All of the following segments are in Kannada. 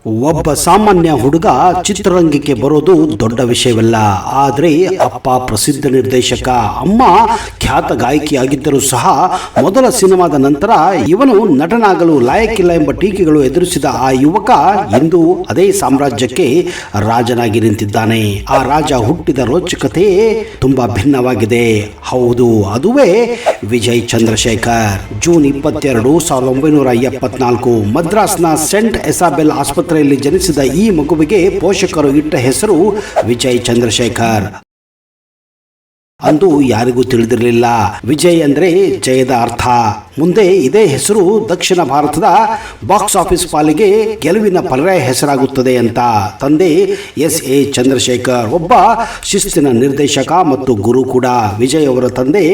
ಒಬ್ಬ ಸಾಮಾನ್ಯ ಹುಡುಗ ಚಿತ್ರರಂಗಕ್ಕೆ ಬರೋದು ದೊಡ್ಡ ವಿಷಯವಲ್ಲ. ಆದರೆ ಅಪ್ಪ ಪ್ರಸಿದ್ಧ ನಿರ್ದೇಶಕ, ಅಮ್ಮ ಖ್ಯಾತ ಗಾಯಕಿಯಾಗಿದ್ದರೂ ಸಹ ಮೊದಲ ಸಿನಿಮಾದ ನಂತರ ಇವನು ನಟನಾಗಲು ಲಾಯಕ್ಕಿಲ್ಲ ಎಂಬ ಟೀಕೆಗಳು ಎದುರಿಸಿದ ಆ ಯುವಕ ಇಂದು ಅದೇ ಸಾಮ್ರಾಜ್ಯಕ್ಕೆ ರಾಜನಾಗಿ ನಿಂತಿದ್ದಾನೆ. ಆ ರಾಜ ಹುಟ್ಟಿದ ರೋಚಕತೆ ತುಂಬಾ ಭಿನ್ನವಾಗಿದೆ. ಹೌದು, ಅದುವೇ ವಿಜಯ್ ಚಂದ್ರಶೇಖರ್. ಜೂನ್ 22, 1974 ಮದ್ರಾಸ್ನ ಸೆಂಟ್ ಎಸಾಬೆಲ್ ಆಸ್ಪತ್ರೆಯಲ್ಲಿ ಜನಿಸಿದ ಈ ಮಗುವಿಗೆ ಪೋಷಕರು ಇಟ್ಟ ಹೆಸರು ವಿಜಯ್ ಚಂದ್ರಶೇಖರ್. ಅಂದು ಯಾರಿಗೂ ತಿಳಿದಿರಲಿಲ್ಲ ವಿಜಯ್ ಅಂದ್ರೆ ಜಯದ ಅರ್ಥ. ಮುಂದೆ ಇದೇ ಹೆಸರು ದಕ್ಷಿಣ ಭಾರತದ ಬಾಕ್ಸ್ ಆಫೀಸ್ ಪಾಲಿಗೆ ಗೆಲುವಿನ ಪರ್ಯಾಯ ಹೆಸರಾಗುತ್ತದೆ ಅಂತ. ತಂದೆ ಎಸ್.ಎ. ಚಂದ್ರಶೇಖರ್ ಒಬ್ಬ ಶಿಸ್ತಿನ ನಿರ್ದೇಶಕ ಮತ್ತು ಗುರು ಕೂಡ. ವಿಜಯ್ ಅವರ ತಂದೆ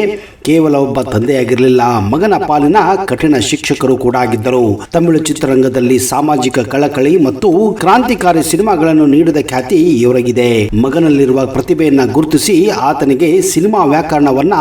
ಕೇವಲ ಒಬ್ಬ ತಂದೆಯಾಗಿರಲಿಲ್ಲ, ಮಗನ ಪಾಲಿನ ಕಠಿಣ ಶಿಕ್ಷಕರು ಕೂಡ ಆಗಿದ್ದರು. ತಮಿಳು ಚಿತ್ರರಂಗದಲ್ಲಿ ಸಾಮಾಜಿಕ ಕಳಕಳಿ ಮತ್ತು ಕ್ರಾಂತಿಕಾರಿ ಸಿನಿಮಾಗಳನ್ನು ನೀಡಿದ ಖ್ಯಾತಿ ಇವರಿಗಿದೆ. ಮಗನಲ್ಲಿರುವ ಪ್ರತಿಭೆಯನ್ನ ಗುರುತಿಸಿ ಆತನಿಗೆ ಸಿನಿಮಾ ವ್ಯಾಕರಣವನ್ನ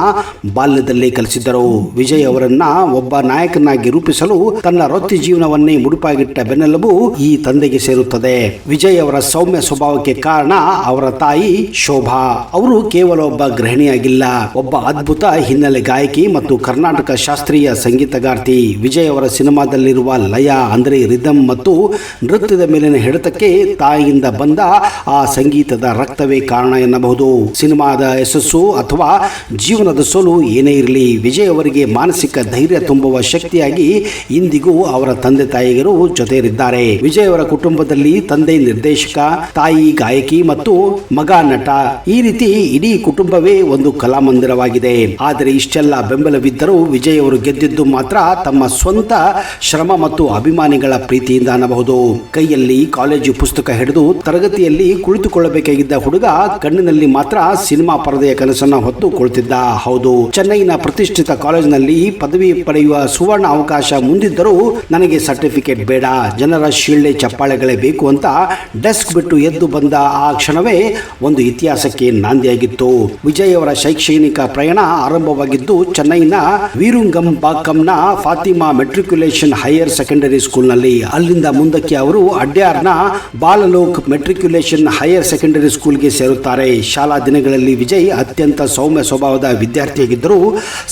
ಬಾಲ್ಯದಲ್ಲೇ ಕಲಿಸಿದ್ದರು. ವಿಜಯ್ ಅವರನ್ನ ಒಬ್ಬ ನಾಯಕನಾಗಿ ರೂಪಿಸಲು ತನ್ನ ವೃತ್ತಿ ಜೀವನವನ್ನೇ ಮುಡುಪಾಗಿಟ್ಟ ಬೆನ್ನೆಲುಬು ಈ ತಂದೆಗೆ ಸೇರುತ್ತದೆ. ವಿಜಯ್ ಅವರ ಸೌಮ್ಯ ಸ್ವಭಾವಕ್ಕೆ ಕಾರಣ ಅವರ ತಾಯಿ ಶೋಭಾ. ಅವರು ಕೇವಲ ಒಬ್ಬ ಗೃಹಿಣಿಯಾಗಿಲ್ಲ, ಒಬ್ಬ ಅದ್ಭುತ ಹಿನ್ನೆಲೆ ಗಾಯಕಿ ಮತ್ತು ಕರ್ನಾಟಕ ಶಾಸ್ತ್ರೀಯ ಸಂಗೀತಗಾರ್ತಿ. ವಿಜಯ್ ಅವರ ಸಿನಿಮಾದಲ್ಲಿರುವ ಲಯ ಅಂದ್ರೆ ರಿದಮ್ ಮತ್ತು ನೃತ್ಯದ ಮೇಲಿನ ಹಿಡಿತಕ್ಕೆ ತಾಯಿಯಿಂದ ಬಂದ ಆ ಸಂಗೀತದ ರಕ್ತವೇ ಕಾರಣ ಎನ್ನಬಹುದು. ಸಿನಿಮಾದ ಯಶಸ್ಸು ಅಥವಾ ಜೀವನದ ಸೋಲು ಏನೇ ಇರಲಿ, ವಿಜಯ್ ಅವರಿಗೆ ಮಾನಸಿಕ ಧೈರ್ಯ ತುಂಬುವ ಶಕ್ತಿಯಾಗಿ ಇಂದಿಗೂ ಅವರ ತಂದೆ ತಾಯಿಯರು ಜೊತೆಯಲ್ಲಿದ್ದಾರೆ. ವಿಜಯ್ ಅವರ ಕುಟುಂಬದಲ್ಲಿ ತಂದೆ ನಿರ್ದೇಶಕ, ತಾಯಿ ಗಾಯಕಿ ಮತ್ತು ಮಗ ನಟ. ಈ ರೀತಿ ಇಡೀ ಕುಟುಂಬವೇ ಒಂದು ಕಲಾಮಂದಿರವಾಗಿದೆ. ಆದರೆ ಇಷ್ಟೆಲ್ಲ ಬೆಂಬಲವಿದ್ದರೂ ವಿಜಯ್ ಅವರು ಗೆದ್ದಿದ್ದು ಮಾತ್ರ ತಮ್ಮ ಸ್ವಂತ ಶ್ರಮ ಮತ್ತು ಅಭಿಮಾನಿಗಳ ಪ್ರೀತಿಯಿಂದ ಅನ್ನಬಹುದು. ಕೈಯಲ್ಲಿ ಕಾಲೇಜು ಪುಸ್ತಕ ಹಿಡಿದು ತರಗತಿಯಲ್ಲಿ ಕುಳಿತುಕೊಳ್ಳಬೇಕಾಗಿದ್ದ ಹುಡುಗ ಕಣ್ಣಿನಲ್ಲಿ ಮಾತ್ರ ಸಿನಿಮಾ ಪರದೆಯ ಕನಸನ್ನ ಹೊತ್ತು ಕುಳಿತಿದ್ದ. ಹೌದು, ಚೆನ್ನೈನ ಪ್ರತಿಷ್ಠಿತ ಕಾಲೇಜಿನಲ್ಲಿ ಪದವಿ ಪಡೆಯುವ ಸುವರ್ಣ ಅವಕಾಶ ಮುಂದಿದ್ದರೂ ನನಗೆ ಸರ್ಟಿಫಿಕೇಟ್ ಬೇಡ, ಜನರ ಶೀಳ್ಳೆ ಚಪ್ಪಾಳೆಗಳೇ ಬೇಕು ಅಂತ ಡೆಸ್ಕ್ ಬಿಟ್ಟು ಎದ್ದು ಬಂದ ಆ ಕ್ಷಣವೇ ಒಂದು ಇತಿಹಾಸಕ್ಕೆ ನಾಂದಿಯಾಗಿತ್ತು. ವಿಜಯ್ ಅವರ ಶೈಕ್ಷಣಿಕ ಪ್ರಯಾಣ ಆರಂಭವಾಗಿದ್ದು ಚೆನ್ನೈನ ವೀರುಂಗಂಬಾಕಂನ ಫಾತಿಮಾ ಮೆಟ್ರಿಕ್ಯುಲೇಷನ್ ಹೈಯರ್ ಸೆಕೆಂಡರಿ ಸ್ಕೂಲ್ನಲ್ಲಿ. ಅಲ್ಲಿಂದ ಮುಂದಕ್ಕೆ ಅವರು ಅಡ್ಯಾರ್ನ ಬಾಲಲೋಕ್ ಮೆಟ್ರಿಕ್ಯುಲೇಷನ್ ಹೈಯರ್ ಸೆಕೆಂಡರಿ ಸ್ಕೂಲ್ಗೆ ಸೇರುತ್ತಾರೆ. ಶಾಲಾ ದಿನಗಳಲ್ಲಿ ವಿಜಯ್ ಅತ್ಯಂತ ಸೌಮ್ಯ ಸ್ವಭಾವದ ವಿದ್ಯಾರ್ಥಿಯಾಗಿದ್ದರು.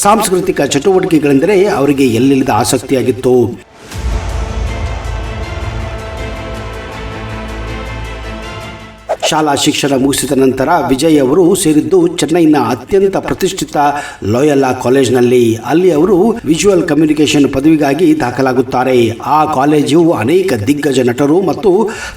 ಸಾಂಸ್ಕೃತಿಕ ಚಟುವಟಿಕೆಗಳೆಂದರೆ ಅವರಿಗೆ ಎಲ್ಲಿಲ್ಲದ ಆಸಕ್ತಿಯಾಗಿತ್ತು. ಶಾಲಾ ಶಿಕ್ಷಣ ಮುಗಿಸಿದ ನಂತರ ವಿಜಯ್ ಅವರು ಸೇರಿದ್ದು ಚೆನ್ನೈನ ಅತ್ಯಂತ ಪ್ರತಿಷ್ಠಿತ ಲೋಯಲಾ ಕಾಲೇಜ್ನಲ್ಲಿ. ಅಲ್ಲಿ ಅವರು ವಿಜುವಲ್ ಕಮ್ಯುನಿಕೇಶನ್ ಪದವಿಗಾಗಿ ದಾಖಲಾಗುತ್ತಾರೆ. ಆ ಕಾಲೇಜು ಅನೇಕ ದಿಗ್ಗಜ ನಟರು ಮತ್ತು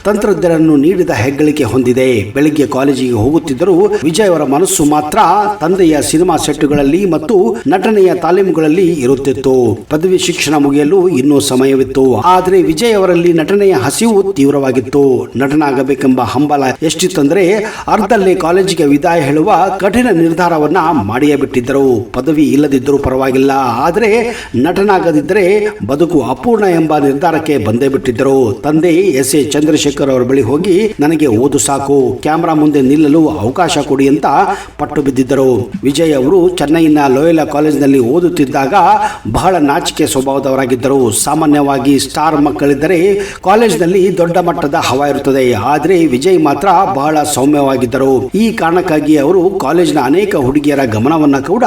ತಂತ್ರಜ್ಞರನ್ನು ನೀಡಿದ ಹೆಗ್ಗಳಿಕೆ ಹೊಂದಿದೆ. ಬೆಳಿಗ್ಗೆ ಕಾಲೇಜಿಗೆ ಹೋಗುತ್ತಿದ್ದರೂ ವಿಜಯ್ ಅವರ ಮನಸ್ಸು ಮಾತ್ರ ತಂದೆಯ ಸಿನಿಮಾ ಸೆಟ್ಟುಗಳಲ್ಲಿ ಮತ್ತು ನಟನೆಯ ತಾಲೀಮುಗಳಲ್ಲಿ ಇರುತ್ತಿತ್ತು. ಪದವಿ ಶಿಕ್ಷಣ ಮುಗಿಯಲು ಇನ್ನೂ ಸಮಯವಿತ್ತು. ಆದರೆ ವಿಜಯ್ ಅವರಲ್ಲಿ ನಟನೆಯ ಹಸಿವು ತೀವ್ರವಾಗಿತ್ತು. ನಟನಾಗಬೇಕೆಂಬ ಹಂಬಲ ಎಷ್ಟಿತ್ತಂದ್ರೆ ಅರ್ಧಲ್ಲೇ ಕಾಲೇಜಿಗೆ ವಿದಾಯ ಹೇಳುವ ಕಠಿಣ ನಿರ್ಧಾರವನ್ನ ಮಾಡಿಯೇ ಬಿಟ್ಟಿದ್ದರು. ಪದವಿ ಇಲ್ಲದಿದ್ದರೂ ಪರವಾಗಿಲ್ಲ, ಆದರೆ ನಟನಾಗದಿದ್ದರೆ ಬದುಕು ಅಪೂರ್ಣ ಎಂಬ ನಿರ್ಧಾರಕ್ಕೆ ಬಂದೇ ಬಿಟ್ಟಿದ್ದರು. ತಂದೆ ಎಸ್.ಎ. ಚಂದ್ರಶೇಖರ್ ಅವರ ಬಳಿ ಹೋಗಿ ನನಗೆ ಓದು ಸಾಕು, ಕ್ಯಾಮ್ರಾ ಮುಂದೆ ನಿಲ್ಲಲು ಅವಕಾಶ ಕೊಡಿ ಅಂತ ಪಟ್ಟು ಬಿದ್ದಿದ್ದರು. ವಿಜಯ್ ಅವರು ಚೆನ್ನೈನ ಲೋಯಲಾ ಕಾಲೇಜಿನಲ್ಲಿ ಓದುತ್ತಿದ್ದಾಗ ಬಹಳ ನಾಚಿಕೆ ಸ್ವಭಾವದವರಾಗಿದ್ದರು. ಸಾಮಾನ್ಯವಾಗಿ ಸ್ಟಾರ್ ಮಕ್ಕಳಿದ್ದರೆ ಕಾಲೇಜಿನಲ್ಲಿ ದೊಡ್ಡ ಮಟ್ಟದ ಹವಾ ಇರುತ್ತದೆ. ಆದರೆ ವಿಜಯ್ ಮಾತ್ರ ಬಹಳ ಸೌಮ್ಯವಾಗಿದ್ದರು. ಈ ಕಾರಣಕ್ಕಾಗಿ ಅವರು ಕಾಲೇಜಿನ ಅನೇಕ ಹುಡುಗಿಯರ ಗಮನವನ್ನ ಕೂಡ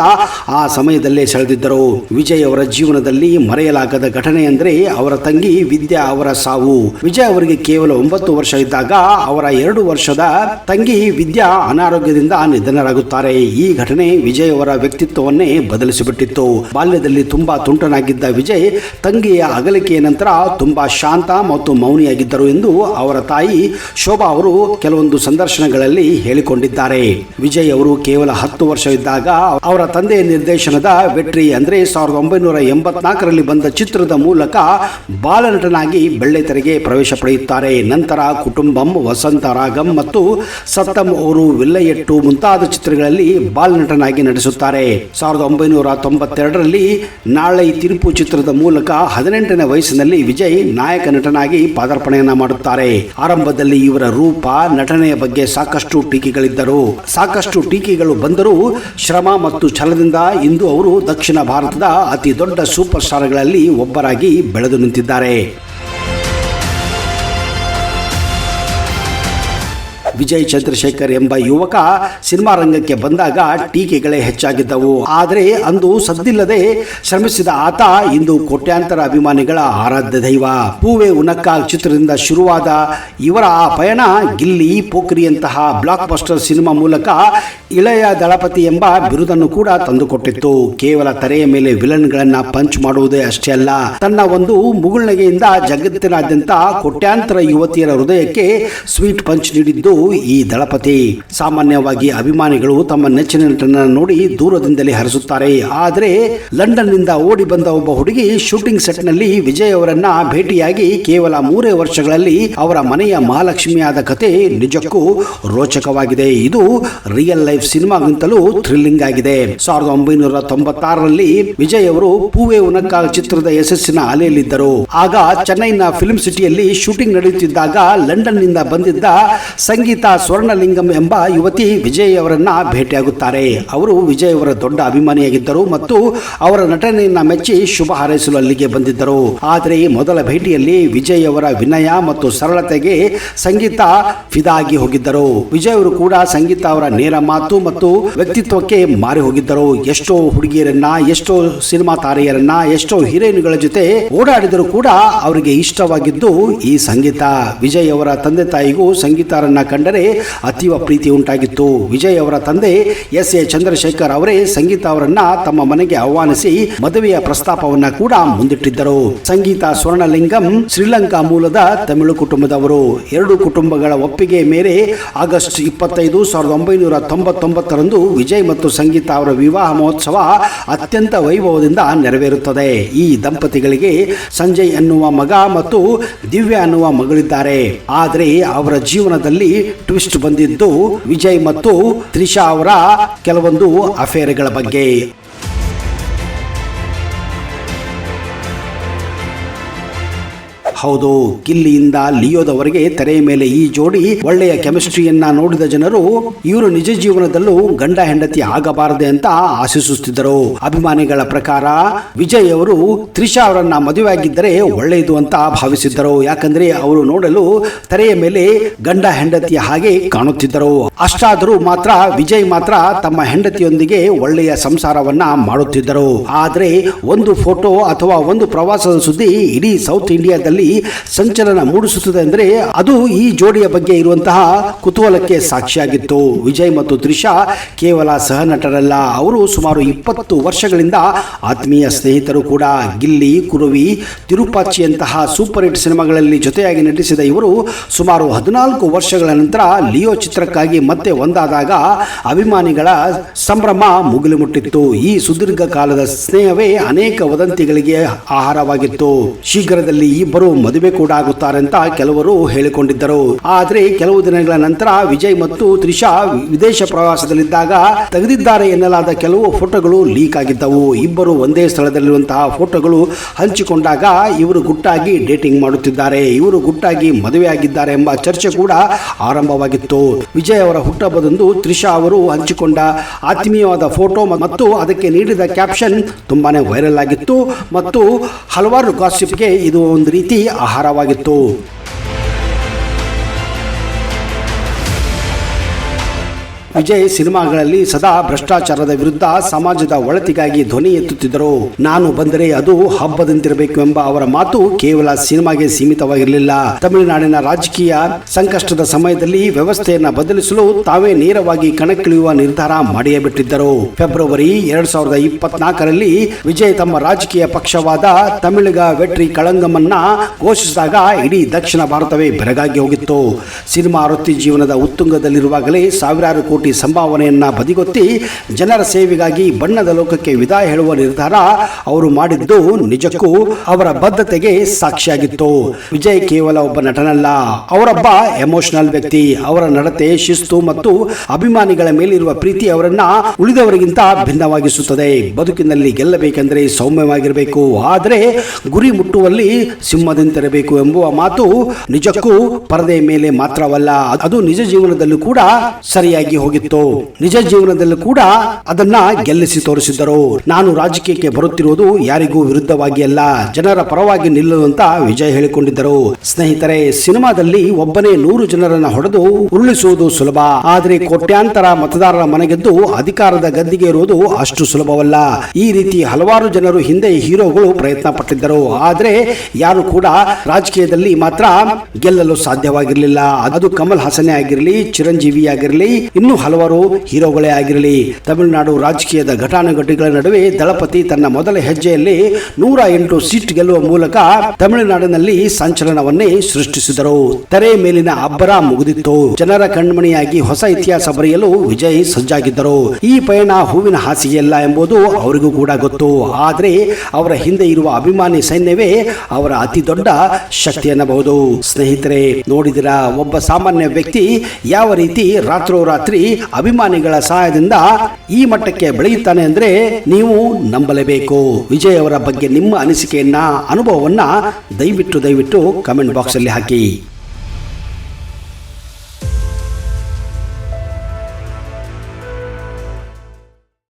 ಆ ಸಮಯದಲ್ಲೇ ಸೆಳೆದಿದ್ದರು. ವಿಜಯ್ ಅವರ ಜೀವನದಲ್ಲಿ ಮರೆಯಲಾಗದ ಘಟನೆ ಅಂದರೆ ಅವರ ತಂಗಿ ವಿದ್ಯಾ ಅವರ ಸಾವು. ವಿಜಯ್ ಅವರಿಗೆ ಕೇವಲ 9 ವರ್ಷ ಇದ್ದಾಗ ಅವರ 2 ವರ್ಷದ ತಂಗಿ ವಿದ್ಯಾ ಅನಾರೋಗ್ಯದಿಂದ ನಿಧನರಾಗುತ್ತಾರೆ. ಈ ಘಟನೆ ವಿಜಯ್ ಅವರ ವ್ಯಕ್ತಿತ್ವವನ್ನೇ ಬದಲಿಸಿಬಿಟ್ಟಿತ್ತು. ಬಾಲ್ಯದಲ್ಲಿ ತುಂಬಾ ತುಂಟನಾಗಿದ್ದ ವಿಜಯ್ ತಂಗಿಯ ಅಗಲಿಕೆಯ ನಂತರ ತುಂಬಾ ಶಾಂತ ಮತ್ತು ಮೌನಿಯಾಗಿದ್ದರು ಎಂದು ಅವರ ತಾಯಿ ಶೋಭಾ ಅವರು ಕೆಲವೊಂದು ಸಂದರ್ಶನಗಳಲ್ಲಿ ಹೇಳಿಕೊಂಡಿದ್ದಾರೆ. ವಿಜಯ್ ಅವರು ಕೇವಲ 10 ವರ್ಷವಿದ್ದಾಗ ಅವರ ತಂದೆಯ ನಿರ್ದೇಶನದ ವೆಟ್ರಿ ಅಂದ್ರೆ 1984ರಲ್ಲಿ ಬಂದ ಚಿತ್ರದ ಮೂಲಕ ಬಾಲನಟನಾಗಿ ಬೆಳ್ಳಿತೆರೆಗೆ ಪ್ರವೇಶ ಪಡೆಯುತ್ತಾರೆ. ನಂತರ ಕುಟುಂಬಂ, ವಸಂತ ರಾಗಂ ಮತ್ತು ಸತ್ತಂ ಅವರು ವಿಲ್ಲಯೆಟ್ಟು ಮುಂತಾದ ಚಿತ್ರಗಳಲ್ಲಿ ಬಾಲನಟನಾಗಿ ನಟಿಸುತ್ತಾರೆ. 1992ರಲ್ಲಿ ನಾಳೆ ತಿರುಪು ಚಿತ್ರದ ಮೂಲಕ 18ನೇ ವಯಸ್ಸಿನಲ್ಲಿ ವಿಜಯ್ ನಾಯಕ ನಟನಾಗಿ ಪಾದಾರ್ಪಣೆಯನ್ನ ಮಾಡುತ್ತಾರೆ. ಆರಂಭದಲ್ಲಿ ಇವರ ರೂಪ, ನಟನೆಯ ಬಗ್ಗೆ ಸಾಕಷ್ಟು ಟೀಕೆಗಳು ಬಂದರೂ ಶ್ರಮ ಮತ್ತು ಛಲದಿಂದ ಇಂದು ಅವರು ದಕ್ಷಿಣ ಭಾರತದ ಅತಿ ದೊಡ್ಡ ಸೂಪರ್ ಸ್ಟಾರ್ಗಳಲ್ಲಿ ಒಬ್ಬರಾಗಿ ಬೆಳೆದು ನಿಂತಿದ್ದಾರೆ. ವಿಜಯ್ ಚಂದ್ರಶೇಖರ್ ಎಂಬ ಯುವಕ ಸಿನಿಮಾ ರಂಗಕ್ಕೆ ಬಂದಾಗ ಟೀಕೆಗಳೇ ಹೆಚ್ಚಾಗಿದ್ದವು. ಆದರೆ ಅಂದು ಸದ್ದಿಲ್ಲದೆ ಶ್ರಮಿಸಿದ ಆತ ಇಂದು ಕೋಟ್ಯಾಂತರ ಅಭಿಮಾನಿಗಳ ಆರಾಧ್ಯ ದೈವ. ಪೂವೆ ಉನಕ್ಕ ಚಿತ್ರದಿಂದ ಶುರುವಾದ ಇವರ ಆ ಪಯಣ ಗಿಲ್ಲಿ, ಪೋಖ್ರಿಯಂತಹ ಬ್ಲಾಕ್ ಬಸ್ಟರ್ ಸಿನಿಮಾ ಮೂಲಕ ಇಳೆಯ ದಳಪತಿ ಎಂಬ ಬಿರುದನ್ನು ಕೂಡ ತಂದುಕೊಟ್ಟಿತ್ತು. ಕೇವಲ ತೆರೆಯ ಮೇಲೆ ವಿಲನ್ಗಳನ್ನ ಪಂಚ್ ಮಾಡುವುದೇ ಅಷ್ಟೇ ಅಲ್ಲ, ತನ್ನ ಒಂದು ಮುಗುಳ್ನಗೆಯಿಂದ ಜಗತ್ತಿನಾದ್ಯಂತ ಕೋಟ್ಯಾಂತರ ಯುವತಿಯರ ಹೃದಯಕ್ಕೆ ಸ್ವೀಟ್ ಪಂಚ್ ನೀಡಿದ್ದು ಈ ದಳಪತಿ. ಸಾಮಾನ್ಯವಾಗಿ ಅಭಿಮಾನಿಗಳು ತಮ್ಮ ನೆಚ್ಚಿನ ನಟನನ್ನು ನೋಡಿ ದೂರದಿಂದಲೇ ಹರಿಸುತ್ತಾರೆ. ಆದರೆ ಲಂಡನ್ ನಿಂದ ಓಡಿ ಬಂದ ಒಬ್ಬ ಹುಡುಗಿ ಶೂಟಿಂಗ್ ಸೆಟ್ ನಲ್ಲಿ ವಿಜಯ್ ಅವರನ್ನ ಭೇಟಿಯಾಗಿ ಕೇವಲ 3 ವರ್ಷಗಳಲ್ಲಿ ಅವರ ಮನೆಯ ಮಹಾಲಕ್ಷ್ಮಿಯಾದ ಕತೆ ನಿಜಕ್ಕೂ ರೋಚಕವಾಗಿದೆ. ಇದು ರಿಯಲ್ ಲೈಫ್ ಸಿನಿಮಾಗಿಂತಲೂ ಥ್ರಿಲ್ಲಿಂಗ್ ಆಗಿದೆ. 1996ರಲ್ಲಿ ವಿಜಯ್ ಅವರು ಪೂವೆ ಉನಕ್ಕ ಚಿತ್ರದ ಯಶಸ್ಸಿನ ಅಲೆಯಲ್ಲಿದ್ದರು. ಆಗ ಚೆನ್ನೈನ ಫಿಲ್ಮ್ ಸಿಟಿಯಲ್ಲಿ ಶೂಟಿಂಗ್ ನಡೆಯುತ್ತಿದ್ದಾಗ ಲಂಡನ್ ನಿಂದ ಬಂದಿದ್ದ ಸಂಗೀತ ಸ್ವರ್ಣಲಿಂಗಂ ಎಂಬ ಯುವತಿ ವಿಜಯ್ ಅವರನ್ನ ಭೇಟಿಯಾಗುತ್ತಾರೆ. ಅವರು ವಿಜಯ್ ಅವರ ದೊಡ್ಡ ಅಭಿಮಾನಿಯಾಗಿದ್ದರು ಮತ್ತು ಅವರ ನಟನೆಯನ್ನ ಮೆಚ್ಚಿ ಶುಭ ಹಾರೈಸಲು ಅಲ್ಲಿಗೆ ಬಂದಿದ್ದರು. ಆದರೆ ಮೊದಲ ಭೇಟಿಯಲ್ಲಿ ವಿಜಯ್ ಅವರ ವಿನಯ ಮತ್ತು ಸರಳತೆಗೆ ಸಂಗೀತ ಫಿದಾ ಆಗಿ ಹೋಗಿದ್ದರು. ವಿಜಯ್ ಅವರು ಕೂಡ ಸಂಗೀತ ಅವರ ನೇರ ಮಾತು ಮತ್ತು ವ್ಯಕ್ತಿತ್ವಕ್ಕೆ ಮಾರಿ ಹೋಗಿದ್ದರು. ಎಷ್ಟೋ ಹುಡುಗಿಯರನ್ನ, ಎಷ್ಟೋ ಸಿನಿಮಾ ತಾರೆಯರನ್ನ, ಎಷ್ಟೋ ಹೀರೋಯಿನ್ಗಳ ಜೊತೆ ಓಡಾಡಿದರೂ ಕೂಡ ಅವರಿಗೆ ಇಷ್ಟವಾಗಿದ್ದು ಈ ಸಂಗೀತ. ವಿಜಯ್ ಅವರ ತಂದೆ ತಾಯಿಗೂ ಸಂಗೀತರನ್ನ ಕಂಡರೆ ಅತೀವ ಪ್ರೀತಿ ಉಂಟಾಗಿತ್ತು. ವಿಜಯ್ ಅವರ ತಂದೆ ಎಸ್ ಎ ಚಂದ್ರಶೇಖರ್ ಅವರೇ ಸಂಗೀತ ಅವರನ್ನ ತಮ್ಮ ಮನೆಗೆ ಆಹ್ವಾನಿಸಿ ಮದುವೆಯ ಪ್ರಸ್ತಾಪವನ್ನ ಕೂಡ ಮುಂದಿಟ್ಟಿದ್ದರು. ಸಂಗೀತ ಸ್ವರ್ಣಲಿಂಗಂ ಶ್ರೀಲಂಕಾ ಮೂಲದ ತಮಿಳು ಕುಟುಂಬದವರು. 2 ಕುಟುಂಬಗಳ ಒಪ್ಪಿಗೆ ಮೇರೆ ಆಗಸ್ಟ್ 25, 1999ರಂದು ವಿಜಯ್ ಮತ್ತು ಸಂಗೀತ ಅವರ ವಿವಾಹ ಮಹೋತ್ಸವ ಅತ್ಯಂತ ವೈಭವದಿಂದ ನೆರವೇರುತ್ತದೆ. ಈ ದಂಪತಿಗಳಿಗೆ ಸಂಜಯ್ ಅನ್ನುವ ಮಗ ಮತ್ತು ದಿವ್ಯಾ ಅನ್ನುವ ಮಗಳಿದ್ದಾರೆ. ಆದರೆ ಅವರ ಜೀವನದಲ್ಲಿ ಟ್ವಿಸ್ಟ್ ಬಂದಿದ್ದು ವಿಜಯ್ ಮತ್ತು ತ್ರಿಷಾ ಅವರ ಕೆಲವೊಂದು ಅಫೇರ್ಗಳ ಬಗ್ಗೆ. ಹೌದು, ಗಿಲ್ಲಿಯಿಂದ ಲಿಯೋದವರೆಗೆ ತೆರೆಯ ಮೇಲೆ ಈ ಜೋಡಿ ಒಳ್ಳೆಯ ಕೆಮಿಸ್ಟ್ರಿಯನ್ನ ನೋಡಿದ ಜನರು ಇವರು ನಿಜ ಜೀವನದಲ್ಲೂ ಗಂಡ ಹೆಂಡತಿ ಆಗಬಾರದೆ ಅಂತ ಆಶಿಸುತ್ತಿದ್ದರು. ಅಭಿಮಾನಿಗಳ ಪ್ರಕಾರ ವಿಜಯ್ ಅವರು ತ್ರಿಷಾ ಅವರನ್ನ ಮದುವೆಯಾಗಿದ್ದರೆ ಒಳ್ಳೆಯದು ಅಂತ ಭಾವಿಸಿದ್ದರು. ಯಾಕಂದ್ರೆ ಅವರು ನೋಡಲು ತೆರೆಯ ಮೇಲೆ ಗಂಡ ಹೆಂಡತಿಯ ಹಾಗೆ ಕಾಣುತ್ತಿದ್ದರು. ಅಷ್ಟಾದರೂ ಮಾತ್ರ ವಿಜಯ್ ಮಾತ್ರ ತಮ್ಮ ಹೆಂಡತಿಯೊಂದಿಗೆ ಒಳ್ಳೆಯ ಸಂಸಾರವನ್ನ ಮಾಡುತ್ತಿದ್ದರು. ಆದರೆ ಒಂದು ಫೋಟೋ ಅಥವಾ ಒಂದು ಪ್ರವಾಸದ ಸುದ್ದಿ ಇಡೀ ಸೌತ್ ಇಂಡಿಯಾದಲ್ಲಿ ಸಂಚಲನ ಮೂಡಿಸುತ್ತದೆ ಅಂದರೆ ಅದು ಈ ಜೋಡಿಯ ಬಗ್ಗೆ ಇರುವಂತಹ ಕುತೂಹಲಕ್ಕೆ ಸಾಕ್ಷಿಯಾಗಿತ್ತು. ವಿಜಯ್ ಮತ್ತು ತ್ರಿಷಾ ಕೇವಲ ಸಹ ನಟರಲ್ಲ, ಅವರು ಸುಮಾರು 20 ವರ್ಷಗಳಿಂದ ಆತ್ಮೀಯ ಸ್ನೇಹಿತರು ಕೂಡ. ಗಿಲ್ಲಿ, ಕುರುವಿ, ತಿರುಪಾಚಿಯಂತಹ ಸೂಪರ್ ಹಿಟ್ ಸಿನಿಮಾಗಳಲ್ಲಿ ಜೊತೆಯಾಗಿ ನಟಿಸಿದ ಇವರು ಸುಮಾರು 14 ವರ್ಷಗಳ ನಂತರ ಲಿಯೋ ಚಿತ್ರಕ್ಕಾಗಿ ಮತ್ತೆ ಒಂದಾದಾಗ ಅಭಿಮಾನಿಗಳ ಸಂಭ್ರಮ ಮುಗಿಲು ಮುಟ್ಟಿತ್ತು. ಈ ಸುದೀರ್ಘ ಕಾಲದ ಸ್ನೇಹವೇ ಅನೇಕ ವದಂತಿಗಳಿಗೆ ಆಹಾರವಾಗಿತ್ತು. ಶೀಘ್ರದಲ್ಲಿ ಇಬ್ಬರು ಮದುವೆ ಕೂಡ ಆಗುತ್ತಾರೆ ಅಂತ ಕೆಲವರು ಹೇಳಿಕೊಂಡಿದ್ದರು. ಆದರೆ ಕೆಲವು ದಿನಗಳ ನಂತರ ವಿಜಯ್ ಮತ್ತು ತ್ರಿಷಾ ವಿದೇಶ ಪ್ರವಾಸದಲ್ಲಿದ್ದಾಗ ತೆಗೆದಿದ್ದಾರೆ ಎನ್ನಲಾದ ಕೆಲವು ಫೋಟೋಗಳು ಲೀಕ್ ಆಗಿದ್ದವು. ಇಬ್ಬರು ಒಂದೇ ಸ್ಥಳದಲ್ಲಿರುವಂತಹ ಫೋಟೋಗಳು ಹಂಚಿಕೊಂಡಾಗ ಇವರು ಗುಟ್ಟಾಗಿ ಡೇಟಿಂಗ್ ಮಾಡುತ್ತಿದ್ದಾರೆ, ಇವರು ಗುಟ್ಟಾಗಿ ಮದುವೆಯಾಗಿದ್ದಾರೆ ಎಂಬ ಚರ್ಚೆ ಕೂಡ ಆರಂಭವಾಗಿತ್ತು. ವಿಜಯ್ ಅವರ ಹುಟ್ಟಹಬ್ಬದಂದು ತ್ರಿಷಾ ಅವರು ಹಂಚಿಕೊಂಡ ಆತ್ಮೀಯವಾದ ಫೋಟೋ ಮತ್ತು ಅದಕ್ಕೆ ನೀಡಿದ ಕ್ಯಾಪ್ಷನ್ ತುಂಬಾನೇ ವೈರಲ್ ಆಗಿತ್ತು ಮತ್ತು ಹಲವಾರು ಗಾಸಿಪ್ಗೆ ಇದು ಒಂದು ರೀತಿ ಆಹಾರವಾಗಿತ್ತು. ವಿಜಯ್ ಸಿನಿಮಾಗಳಲ್ಲಿ ಸದಾ ಭ್ರಷ್ಟಾಚಾರದ ವಿರುದ್ಧ ಸಮಾಜದ ಒಳತಿಗಾಗಿ ಧ್ವನಿ ಎತ್ತುತ್ತಿದ್ದರು. ನಾನು ಬಂದರೆ ಅದು ಹಬ್ಬದಂತಿರಬೇಕು ಎಂಬ ಅವರ ಮಾತು ಕೇವಲ ಸಿನಿಮಾಗೆ ಸೀಮಿತವಾಗಿರಲಿಲ್ಲ. ತಮಿಳುನಾಡಿನ ರಾಜಕೀಯ ಸಂಕಷ್ಟದ ಸಮಯದಲ್ಲಿ ವ್ಯವಸ್ಥೆಯನ್ನ ಬದಲಿಸಲು ತಾವೇ ನೇರವಾಗಿ ಕಣಕ್ಕಿಳಿಯುವ ನಿರ್ಧಾರ ಮಾಡಿಯೇ ಬಿಟ್ಟಿದ್ದರು. ಫೆಬ್ರವರಿ 2024ರಲ್ಲಿ ವಿಜಯ್ ತಮ್ಮ ರಾಜಕೀಯ ಪಕ್ಷವಾದ ತಮಿಳಿಗ ವೆಟ್ರಿ ಕಳಂಗಮನ್ನ ಘೋಷಿಸಿದಾಗ ಇಡೀ ದಕ್ಷಿಣ ಭಾರತವೇ ಬೆರಗಾಗಿ ಹೋಗಿತ್ತು. ಸಿನಿಮಾ ವೃತ್ತಿ ಜೀವನದ ಉತ್ತುಂಗದಲ್ಲಿರುವಾಗಲೇ ಸಾವಿರಾರು ಕೋಟಿ ಸಂಭಾವನೆಯನ್ನ ಬದಿಗೊತ್ತಿ ಜನರ ಸೇವೆಗಾಗಿ ಬಣ್ಣದ ಲೋಕಕ್ಕೆ ವಿದಾಯ ಹೇಳುವ ನಿರ್ಧಾರ ಅವರು ಮಾಡಿದ್ದು ನಿಜಕ್ಕೂ ಅವರ ಬದ್ಧತೆಗೆ ಸಾಕ್ಷಿಯಾಗಿತ್ತು. ವಿಜಯ್ ಕೇವಲ ಒಬ್ಬ ನಟನಲ್ಲ, ಅವರೊಬ್ಬ ಎಮೋಷನಲ್ ವ್ಯಕ್ತಿ. ಅವರ ನಡತೆ, ಶಿಸ್ತು ಮತ್ತು ಅಭಿಮಾನಿಗಳ ಮೇಲಿರುವ ಪ್ರೀತಿ ಅವರನ್ನ ಉಳಿದವರಿಗಿಂತ ಭಿನ್ನವಾಗಿಸುತ್ತದೆ. ಬದುಕಿನಲ್ಲಿ ಗೆಲ್ಲಬೇಕೆಂದರೆ ಸೌಮ್ಯವಾಗಿರಬೇಕು, ಆದರೆ ಗುರಿ ಮುಟ್ಟುವಲ್ಲಿ ಸಿಂಹದಂತಿರಬೇಕು ಎಂಬುವ ಮಾತು ನಿಜಕ್ಕೂ ಪರದೆಯ ಮೇಲೆ ಮಾತ್ರವಲ್ಲ, ಅದು ನಿಜ ಜೀವನದಲ್ಲೂ ಕೂಡ ಸರಿಯಾಗಿ ಹೋಗಿದೆ. ಹೋಗಿತ್ತು. ನಿಜ ಜೀವನದಲ್ಲೂ ಕೂಡ ಅದನ್ನ ಗೆಲ್ಲಿಸಿ ತೋರಿಸಿದ್ದರು. ನಾನು ರಾಜಕೀಯಕ್ಕೆ ಬರುತ್ತಿರುವುದು ಯಾರಿಗೂ ವಿರುದ್ಧವಾಗಿ ಅಲ್ಲ, ಜನರ ಪರವಾಗಿ ನಿಲ್ಲಲು ಅಂತ ವಿಜಯ್ ಹೇಳಿಕೊಂಡಿದ್ದರು. ಸ್ನೇಹಿತರೆ, ಸಿನಿಮಾದಲ್ಲಿ ಒಬ್ಬನೇ 100 ಜನರನ್ನ ಹೊಡೆದು ಉರುಳಿಸುವುದು ಸುಲಭ, ಆದರೆ ಕೋಟ್ಯಾಂತರ ಮತದಾರರ ಮನೆಗೆದ್ದು ಅಧಿಕಾರದ ಗದ್ದಿಗೆ ಇರುವುದು ಅಷ್ಟು ಸುಲಭವಲ್ಲ. ಈ ರೀತಿ ಹಲವಾರು ಜನರು ಹಿಂದೆ ಹೀರೋಗಳು ಪ್ರಯತ್ನ ಪಟ್ಟಿದ್ದರು, ಆದರೆ ಯಾರು ಕೂಡ ರಾಜಕೀಯದಲ್ಲಿ ಮಾತ್ರ ಗೆಲ್ಲಲು ಸಾಧ್ಯವಾಗಿರಲಿಲ್ಲ. ಅದು ಕಮಲ್ ಹಾಸನ್ ಆಗಿರಲಿ, ಚಿರಂಜೀವಿ ಆಗಿರಲಿ, ಇನ್ನು ಹಲವಾರು ಹೀರೋಗಳೇ ಆಗಿರಲಿ. ತಮಿಳುನಾಡು ರಾಜಕೀಯದ ಘಟಾನುಘಟಿಗಳ ನಡುವೆ ದಳಪತಿ ತನ್ನ ಮೊದಲ ಹೆಜ್ಜೆಯಲ್ಲಿ 108 ಸೀಟ್ ಗೆಲ್ಲುವ ಮೂಲಕ ತಮಿಳುನಾಡಿನಲ್ಲಿ ಸಂಚಲನವನ್ನೇ ಸೃಷ್ಟಿಸಿದರು. ತೆರೆ ಮೇಲಿನ ಅಬ್ಬರ ಮುಗಿದಿತ್ತು. ಜನರ ಕಣ್ಮಣಿಯಾಗಿ ಹೊಸ ಇತಿಹಾಸ ಬರೆಯಲು ವಿಜಯ್ ಸಜ್ಜಾಗಿದ್ದರು. ಈ ಪಯಣ ಹೂವಿನ ಹಾಸಿಗೆಯಲ್ಲ ಎಂಬುದು ಅವರಿಗೂ ಕೂಡ ಗೊತ್ತು. ಆದರೆ ಅವರ ಹಿಂದೆ ಇರುವ ಅಭಿಮಾನಿ ಸೈನ್ಯವೇ ಅವರ ಅತಿ ದೊಡ್ಡ ಶಕ್ತಿ ಎನ್ನಬಹುದು. ಸ್ನೇಹಿತರೆ, ನೋಡಿದಿರ ಒಬ್ಬ ಸಾಮಾನ್ಯ ವ್ಯಕ್ತಿ ಯಾವ ರೀತಿ ರಾತ್ರೋರಾತ್ರಿ ಅಭಿಮಾನಿಗಳ ಸಹಾಯದಿಂದ ಈ ಮಟ್ಟಕ್ಕೆ ಬೆಳೆಯುತ್ತಾನೆ ಅಂದ್ರೆ ನೀವು ನಂಬಲೇಬೇಕು. ವಿಜಯ್ ಅವರ ಬಗ್ಗೆ ನಿಮ್ಮ ಅನಿಸಿಕೆಯನ್ನ, ಅನುಭವವನ್ನ ದಯವಿಟ್ಟು ಕಮೆಂಟ್ ಬಾಕ್ಸ್ ಅಲ್ಲಿ ಹಾಕಿ.